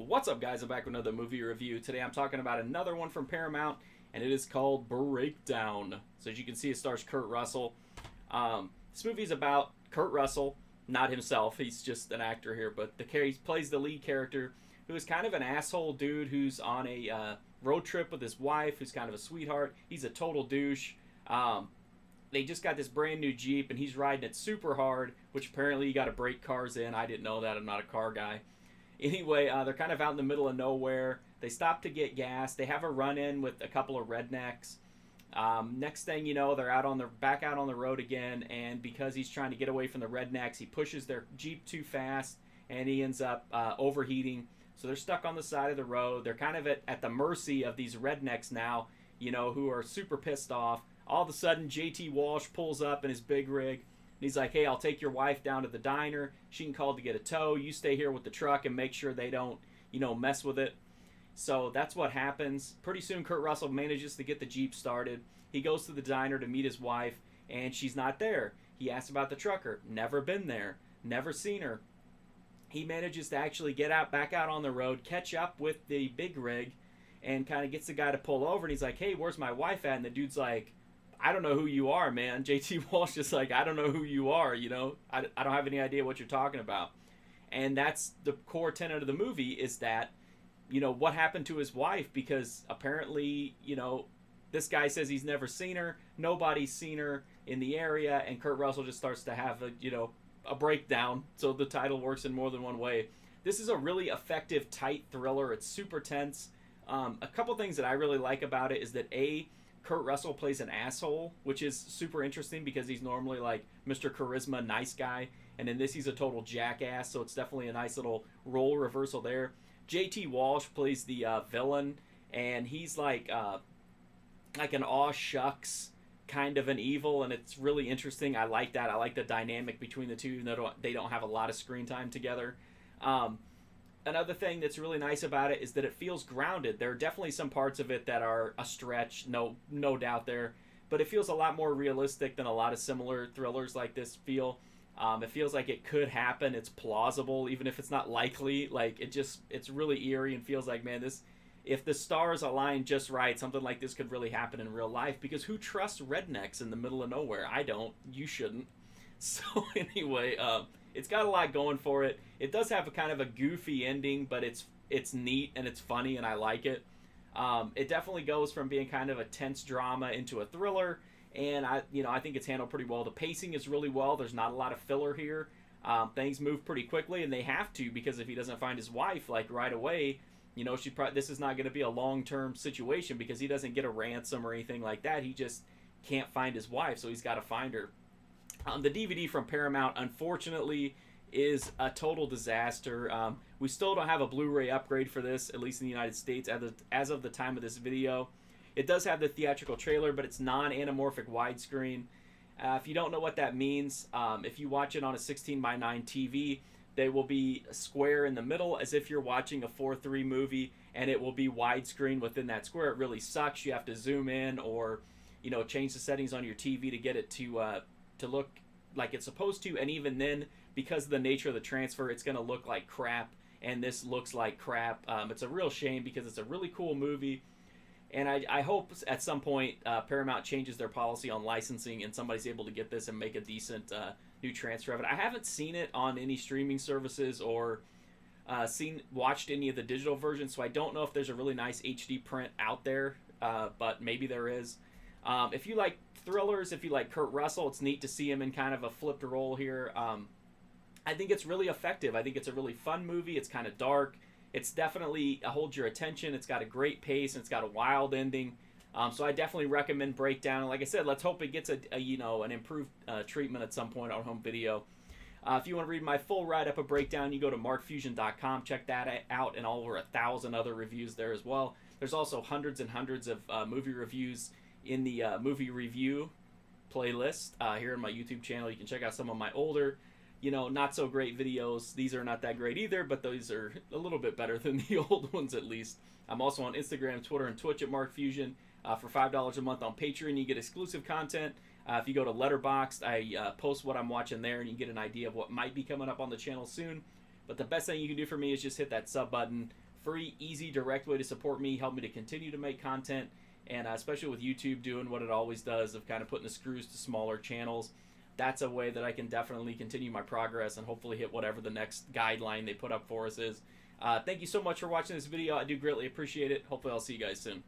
What's up, guys? I'm back with another movie review. Today I'm talking about another one from Paramount, and it is called Breakdown. So as you can see, it stars Kurt Russell. This movie is about Kurt Russell, not himself. He's just an actor here, but he plays the lead character, who is kind of an asshole dude who's on a road trip with his wife, who's kind of a sweetheart. He's a total douche. They just got this brand new Jeep, and he's riding it super hard, which apparently you got to break cars in. I didn't know that. I'm not a car guy. Anyway, they're kind of out in the middle of nowhere. They stop to get gas. They have a run-in with a couple of rednecks. Next thing you know, they're back out on the road again, and because he's trying to get away from the rednecks, he pushes their Jeep too fast, and he ends up overheating. So they're stuck on the side of the road. They're kind of at the mercy of these rednecks now, who are super pissed off. All of a sudden, JT Walsh pulls up in his big rig. He's like, hey, I'll take your wife down to the diner. She can call to get a tow. You stay here with the truck and make sure they don't, mess with it. So that's what happens. Pretty soon, Kurt Russell manages to get the Jeep started. He goes to the diner to meet his wife, and she's not there. He asks about the trucker. Never been there. Never seen her. He manages to actually get back out on the road, catch up with the big rig, and kind of gets the guy to pull over. And he's like, hey, where's my wife at? And the dude's like, I don't know who you are, man. JT Walsh is like, I don't know who you are, I don't have any idea what you're talking about. And that's the core tenet of the movie, is that, what happened to his wife, because apparently, this guy says he's never seen her. Nobody's seen her in the area, and Kurt Russell just starts to have a breakdown. So the title works in more than one way. This is a really effective, tight thriller. It's super tense. A couple things that I really like about it is that Kurt Russell plays an asshole, which is super interesting because he's normally like Mr. Charisma, nice guy, and in this he's a total jackass, so it's definitely a nice little role reversal there. JT Walsh plays the villain, and he's like an aw shucks kind of an evil, and it's really interesting. I like that. I like the dynamic between the two, even though they don't have a lot of screen time together. Another thing that's really nice about it is that it feels grounded. There are definitely some parts of it that are a stretch, no doubt there, but it feels a lot more realistic than a lot of similar thrillers like this feel. It feels like it could happen. It's plausible, even if it's not likely. Like it's really eerie and feels like, man, if the stars align just right, something like this could really happen in real life. Because who trusts rednecks in the middle of nowhere? I don't. You shouldn't. So anyway, it's got a lot going for it. It does have a kind of a goofy ending, but it's neat and it's funny and I like it. It definitely goes from being kind of a tense drama into a thriller, and I think it's handled pretty well. The pacing is really well. There's not a lot of filler here. Things move pretty quickly, and they have to, because if he doesn't find his wife like right away, this is not going to be a long-term situation, because he doesn't get a ransom or anything like that. He just can't find his wife, so he's got to find her. The DVD from Paramount, unfortunately, is a total disaster. We still don't have a Blu-ray upgrade for this, at least in the United States, as of the time of this video. It does have the theatrical trailer, but it's non-anamorphic widescreen. If you don't know what that means, if you watch it on a 16:9 TV, they will be square in the middle, as if you're watching a 4:3 movie, and it will be widescreen within that square. It really sucks. You have to zoom in or, change the settings on your TV to get it to look like it's supposed to, and even then, because of the nature of the transfer, it's going to look like crap, and this looks like crap. It's a real shame, because it's a really cool movie, and I hope at some point Paramount changes their policy on licensing and somebody's able to get this and make a decent new transfer of it. I haven't seen it on any streaming services or watched any of the digital versions, so I don't know if there's a really nice HD print out there, but maybe there is. If you like thrillers, if you like Kurt Russell, it's neat to see him in kind of a flipped role here. I think it's really effective. I think it's a really fun movie. It's kind of dark. It's definitely holds your attention. It's got a great pace, and it's got a wild ending. So I definitely recommend Breakdown. And like I said, let's hope it gets an improved treatment at some point on home video. If you want to read my full write-up of Breakdown, you go to markfusion.com. Check that out, and over 1,000 other reviews there as well. There's also hundreds and hundreds of movie reviews in the movie review playlist here on my YouTube channel. You can check out some of my older, not so great videos. These are not that great either, but those are a little bit better than the old ones at least. I'm also on Instagram, Twitter, and Twitch at MarkFusion. For $5 a month on Patreon, you get exclusive content. If you go to Letterboxd, I post what I'm watching there, and you get an idea of what might be coming up on the channel soon. But the best thing you can do for me is just hit that sub button. free, easy, direct way to support me, help me to continue to make content, and especially with YouTube doing what it always does of kind of putting the screws to smaller channels. That's a way that I can definitely continue my progress and hopefully hit whatever the next guideline they put up for us is. Thank you so much for watching this video. I do greatly appreciate it. Hopefully I'll see you guys soon.